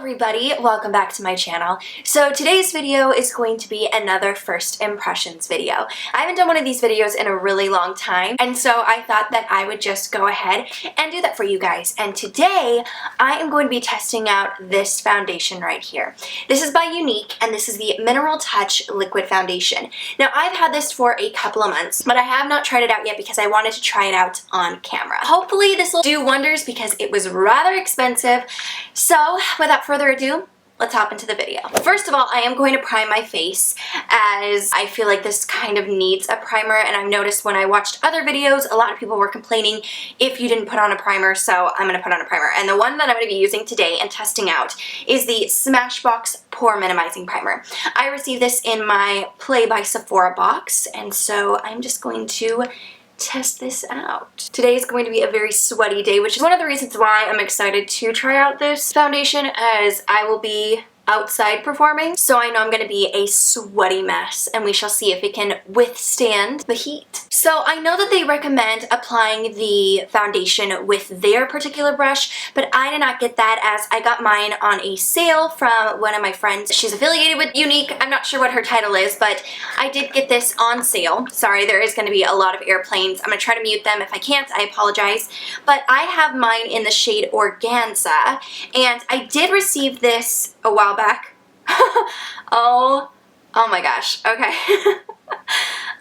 everybody, welcome back to my channel. So today's video is going to be another first impressions video. I haven't done one of these videos in a really long time, and so I thought that I would just go ahead and do that for you guys. And today I am going to be testing out this foundation right here. This is by Younique, and this is the Mineral Touch Liquid Foundation. Now I've had this for a couple of months, but I have not tried it out yet because I wanted to try it out on camera. Hopefully this will do wonders because it was rather expensive. So without further ado, let's hop into the video. First of all, I am going to prime my face as I feel like this kind of needs a primer, and I've noticed when I watched other videos, a lot of people were complaining if you didn't put on a primer, so I'm going to put on a primer. And the one that I'm going to be using today and testing out is the Smashbox Pore Minimizing Primer. I received this in my Play by Sephora box, and so I'm just going to test this out. Today is going to be a very sweaty day, which is one of the reasons why I'm excited to try out this foundation, as I will be outside performing, so I know I'm going to be a sweaty mess, and we shall see if it can withstand the heat. So I know that they recommend applying the foundation with their particular brush, but I did not get that as I got mine on a sale from one of my friends. She's affiliated with Younique. I'm not sure what her title is, but I did get this on sale. Sorry, there is going to be a lot of airplanes. I'm going to try to mute them. If I can't, I apologize. But I have mine in the shade Organza, and I did receive this a while back. oh my gosh. Okay.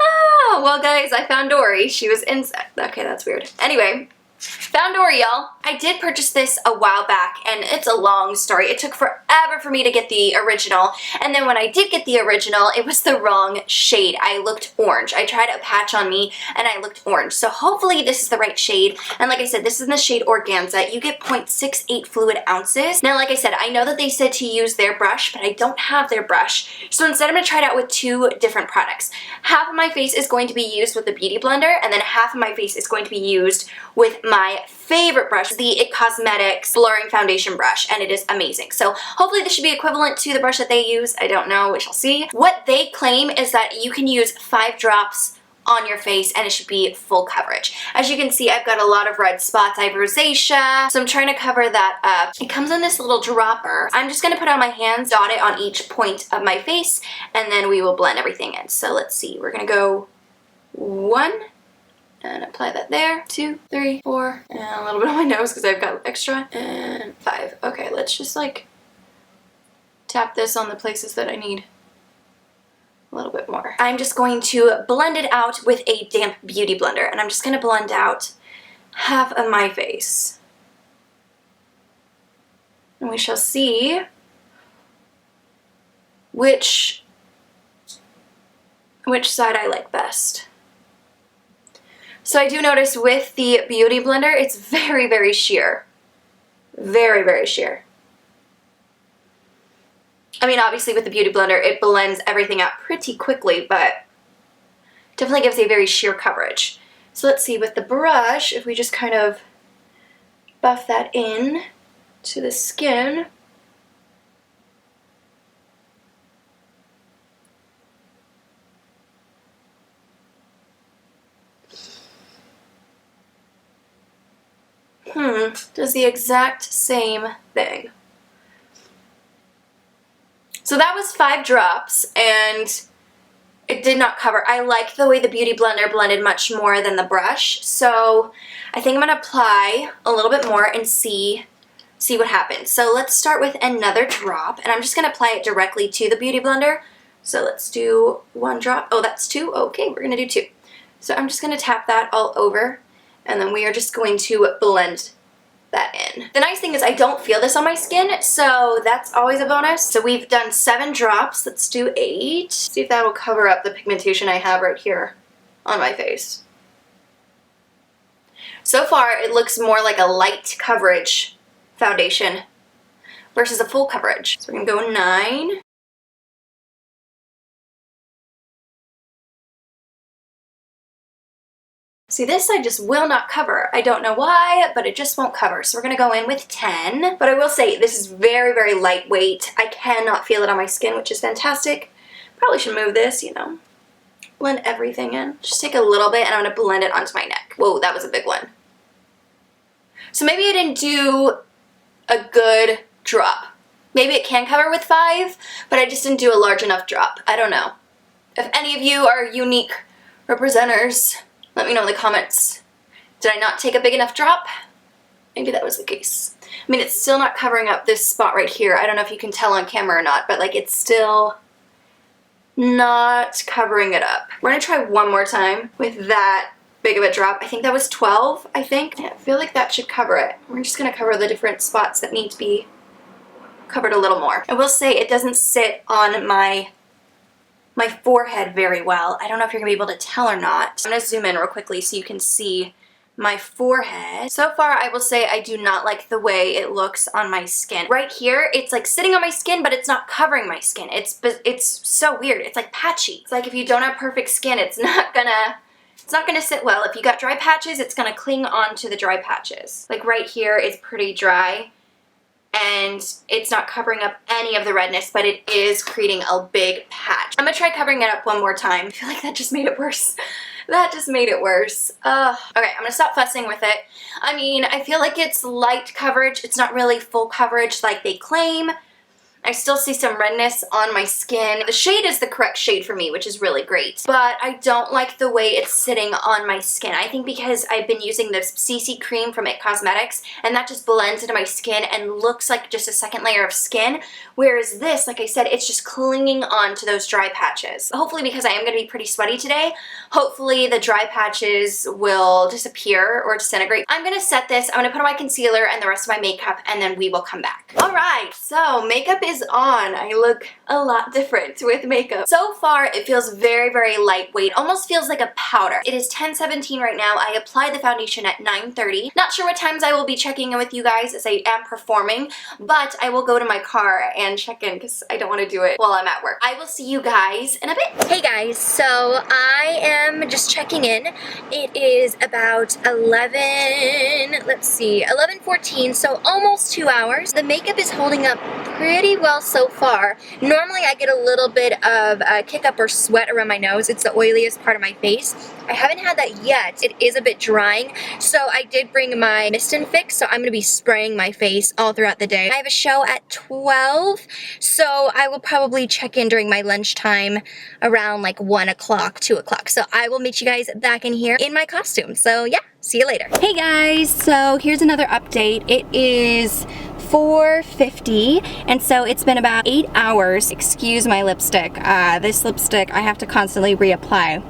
Oh, well guys, I found Dory. She was inside. Okay, that's weird. Anyway, found Dory, y'all. I did purchase this a while back, and it's a long story. It took forever for me to get the original, and then when I did get the original, it was the wrong shade. I looked orange. I tried a patch on me, and I looked orange. So hopefully this is the right shade, and like I said, this is in the shade Organza. You get 0.68 fluid ounces. Now, like I said, I know that they said to use their brush, but I don't have their brush. So instead, I'm going to try it out with two different products. Half of my face is going to be used with the Beauty Blender, and then half of my face is going to be used with my favorite brush, the It Cosmetics Blurring Foundation Brush, and it is amazing. So hopefully this should be equivalent to the brush that they use. I don't know, we shall see. What they claim is that you can use 5 drops on your face and it should be full coverage. As you can see, I've got a lot of red spots. I have rosacea, so I'm trying to cover that up. It comes in this little dropper. I'm just going to put it on my hands, dot it on each point of my face, and then we will blend everything in. So let's see, we're going to go 1, and apply that there, 2, 3, 4, and a little bit on my nose because I've got extra, and 5. Okay, let's just like tap this on the places that I need a little bit more. I'm just going to blend it out with a damp beauty blender, and I'm just going to blend out half of my face. And we shall see which side I like best. So I do notice with the Beauty Blender, it's very, very sheer. Very, very sheer. I mean, obviously with the Beauty Blender, it blends everything out pretty quickly, but definitely gives a very sheer coverage. So let's see, with the brush, if we just kind of buff that in to the skin. Does the exact same thing. So that was 5 drops, and it did not cover. I like the way the Beauty Blender blended much more than the brush, so I think I'm going to apply a little bit more and see what happens. So let's start with another drop, and I'm just going to apply it directly to the Beauty Blender. So let's do 1 drop. Oh, that's 2? Okay, we're going to do 2. So I'm just going to tap that all over, and then we are just going to blend that in. The nice thing is I don't feel this on my skin, so that's always a bonus. So we've done 7 drops. Let's do 8. See if that will cover up the pigmentation I have right here on my face. So far, it looks more like a light coverage foundation versus a full coverage. So we're gonna go 9. See, this I just will not cover. I don't know why, but it just won't cover. So we're going to go in with 10. But I will say, this is very, very lightweight. I cannot feel it on my skin, which is fantastic. Probably should move this, you know. Blend everything in. Just take a little bit, and I'm going to blend it onto my neck. Whoa, that was a big one. So maybe I didn't do a good drop. Maybe it can cover with 5, but I just didn't do a large enough drop. I don't know. If any of you are Younique representers, let me know in the comments. Did I not take a big enough drop? Maybe that was the case. I mean, it's still not covering up this spot right here. I don't know if you can tell on camera or not, but like it's still not covering it up. We're gonna try one more time with that big of a drop. I think that was 12, I think. I feel like that should cover it. We're just gonna cover the different spots that need to be covered a little more. I will say it doesn't sit on my forehead very well. I don't know if you're gonna be able to tell or not. I'm gonna zoom in real quickly so you can see my forehead. So far, I will say I do not like the way it looks on my skin. Right here, it's like sitting on my skin, but it's not covering my skin. It's so weird. It's like patchy. It's like if you don't have perfect skin, it's not gonna sit well. If you got dry patches, it's gonna cling on to the dry patches. Like right here is pretty dry, and it's not covering up any of the redness, but it is creating a big patch. I'm gonna try covering it up one more time. I feel like that just made it worse. That just made it worse. Okay, I'm gonna stop fussing with it. I mean, I feel like it's light coverage. It's not really full coverage like they claim. I still see some redness on my skin. The shade is the correct shade for me, which is really great. But I don't like the way it's sitting on my skin. I think because I've been using this CC cream from It Cosmetics, and that just blends into my skin and looks like just a second layer of skin. Whereas this, like I said, it's just clinging on to those dry patches. Hopefully, because I am going to be pretty sweaty today, hopefully the dry patches will disappear or disintegrate. I'm going to set this, I'm going to put on my concealer and the rest of my makeup, and then we will come back. Alright, so makeup is on. I look a lot different with makeup. So far, it feels very, very lightweight. Almost feels like a powder. It is 10:17 right now. I applied the foundation at 9:30. Not sure what times I will be checking in with you guys as I am performing, but I will go to my car and check in because I don't want to do it while I'm at work. I will see you guys in a bit. Hey guys, so I am just checking in. It is about 11:14, so almost 2 hours. The makeup is holding up pretty well so far. Normally I get a little bit of a kick up or sweat around my nose. It's the oiliest part of my face. I haven't had that yet. It is a bit drying, so I did bring my Mist and Fix, so I'm going to be spraying my face all throughout the day. I have a show at 12, so I will probably check in during my lunchtime around like 1 o'clock, 2 o'clock. So I will meet you guys back in here in my costume. So yeah, see you later. Hey guys, so here's another update. It is 4:50, and so it's been about 8 hours. Excuse my lipstick. This lipstick I have to constantly reapply.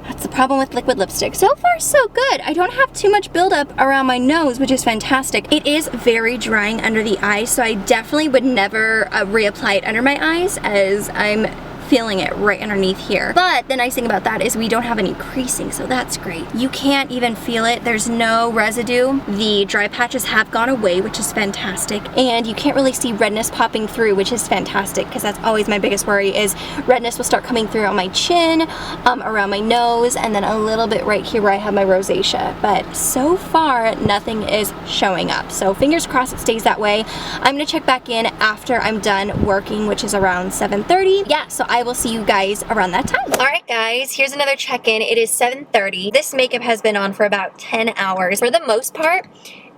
That's the problem with liquid lipstick. So far, so good. I don't have too much buildup around my nose, which is fantastic. It is very drying under the eyes, so I definitely would never reapply it under my eyes, as I'm feeling it right underneath here. But the nice thing about that is we don't have any creasing, so that's great. You can't even feel it. There's no residue. The dry patches have gone away, which is fantastic. And you can't really see redness popping through, which is fantastic, because that's always my biggest worry, is redness will start coming through on my chin, around my nose, and then a little bit right here where I have my rosacea. But so far, nothing is showing up. So fingers crossed it stays that way. I'm gonna check back in after I'm done working, which is around 7:30. Yeah, so I will see you guys around that time. Alright guys, here's another check-in. It is 7:30. This makeup has been on for about 10 hours. For the most part,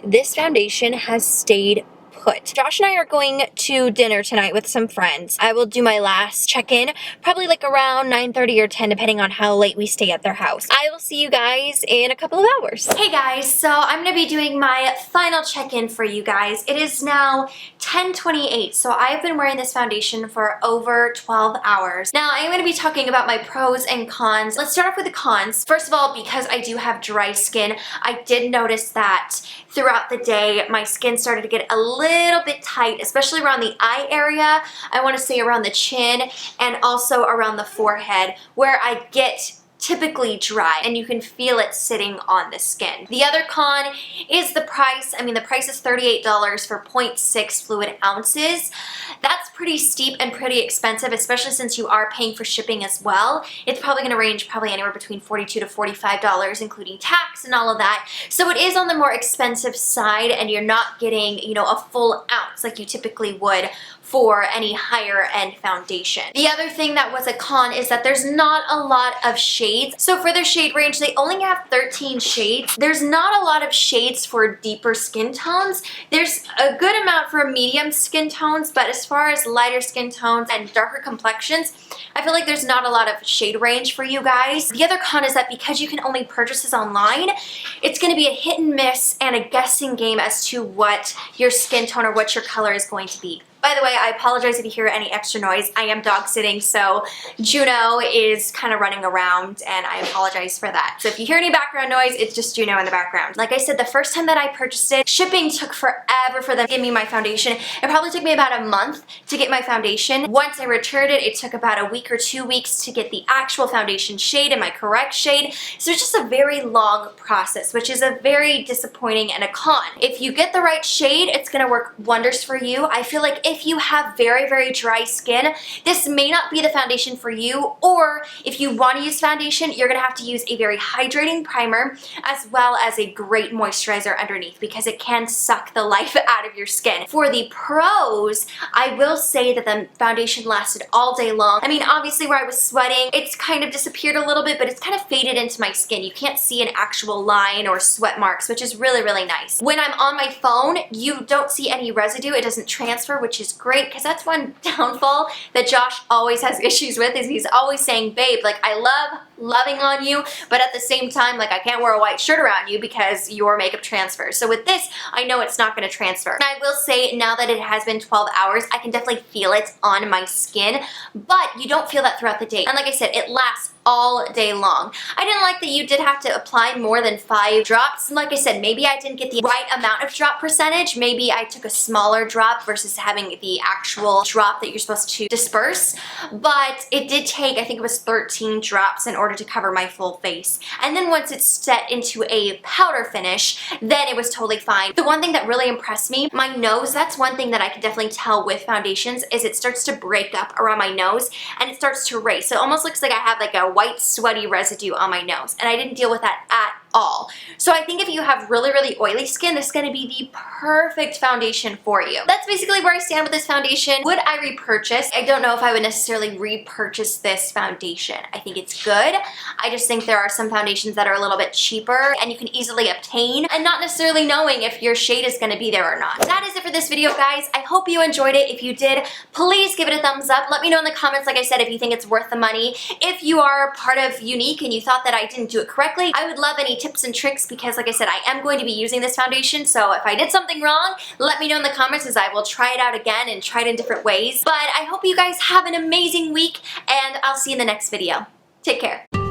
this foundation has stayed put. Josh and I are going to dinner tonight with some friends. I will do my last check-in, probably like around 9:30 or 10, depending on how late we stay at their house. I will see you guys in a couple of hours. Hey guys, so I'm gonna be doing my final check-in for you guys. It is now 10:28, so I've been wearing this foundation for over 12 hours. Now, I'm gonna be talking about my pros and cons. Let's start off with the cons. First of all, because I do have dry skin, I did notice that throughout the day, my skin started to get a little bit tight, especially around the eye area. I want to say around the chin and also around the forehead, where I get typically dry, and you can feel it sitting on the skin. The other con is the price. I mean, the price is $38 for 0.6 fluid ounces. That's pretty steep and pretty expensive, especially since you are paying for shipping as well. It's probably gonna range anywhere between $42 to $45, including tax and all of that. So it is on the more expensive side, and you're not getting, you know, a full ounce like you typically would for any higher end foundation. The other thing that was a con is that there's not a lot of shade shades. So for their shade range, they only have 13 shades. There's not a lot of shades for deeper skin tones. There's a good amount for medium skin tones, but as far as lighter skin tones and darker complexions, I feel like there's not a lot of shade range for you guys. The other con is that because you can only purchase this online, it's going to be a hit and miss and a guessing game as to what your skin tone or what your color is going to be. By the way, I apologize if you hear any extra noise. I am dog sitting, so Juno is kind of running around, and I apologize for that. So if you hear any background noise, it's just Juno in the background. Like I said, the first time that I purchased it, shipping took forever for them to give me my foundation. It probably took me about a month to get my foundation. Once I returned it, it took about a week or 2 weeks to get the actual foundation shade and my correct shade. So it's just a very long process, which is a very disappointing and a con. If you get the right shade, it's gonna work wonders for you. I feel like if you have very, very dry skin, this may not be the foundation for you, or if you want to use foundation, you're going to have to use a very hydrating primer as well as a great moisturizer underneath because it can suck the life out of your skin. For the pros, I will say that the foundation lasted all day long. I mean, obviously where I was sweating, it's kind of disappeared a little bit, but it's kind of faded into my skin. You can't see an actual line or sweat marks, which is really, really nice. When I'm on my phone, you don't see any residue. It doesn't transfer, which is great because that's one downfall that Josh always has issues with, is he's always saying, babe, like, I love loving on you, but at the same time, like, I can't wear a white shirt around you because your makeup transfers. So with this, I know it's not going to transfer. And I will say, now that it has been 12 hours, I can definitely feel it on my skin, but you don't feel that throughout the day. And like I said, it lasts all day long. I didn't like that you did have to apply more than 5 drops. Like I said, maybe I didn't get the right amount of drop percentage. Maybe I took a smaller drop versus having the actual drop that you're supposed to disperse. But it did take, I think it was 13 drops in order to cover my full face. And then once it's set into a powder finish, then it was totally fine. The one thing that really impressed me, my nose, that's one thing that I can definitely tell with foundations, is it starts to break up around my nose and it starts to erase. So it almost looks like I have like a white sweaty residue on my nose, and I didn't deal with that at all. So I think if you have really, really oily skin, this is going to be the perfect foundation for you. That's basically where I stand with this foundation. Would I repurchase? I don't know if I would necessarily repurchase this foundation. I think it's good. I just think there are some foundations that are a little bit cheaper and you can easily obtain, and not necessarily knowing if your shade is going to be there or not. That is it for this video, guys. I hope you enjoyed it. If you did, please give it a thumbs up. Let me know in the comments, like I said, if you think it's worth the money. If you are part of Younique and you thought that I didn't do it correctly, I would love any tips and tricks because, like I said, I am going to be using this foundation, so if I did something wrong, let me know in the comments as I will try it out again and try it in different ways. But I hope you guys have an amazing week, and I'll see you in the next video. Take care.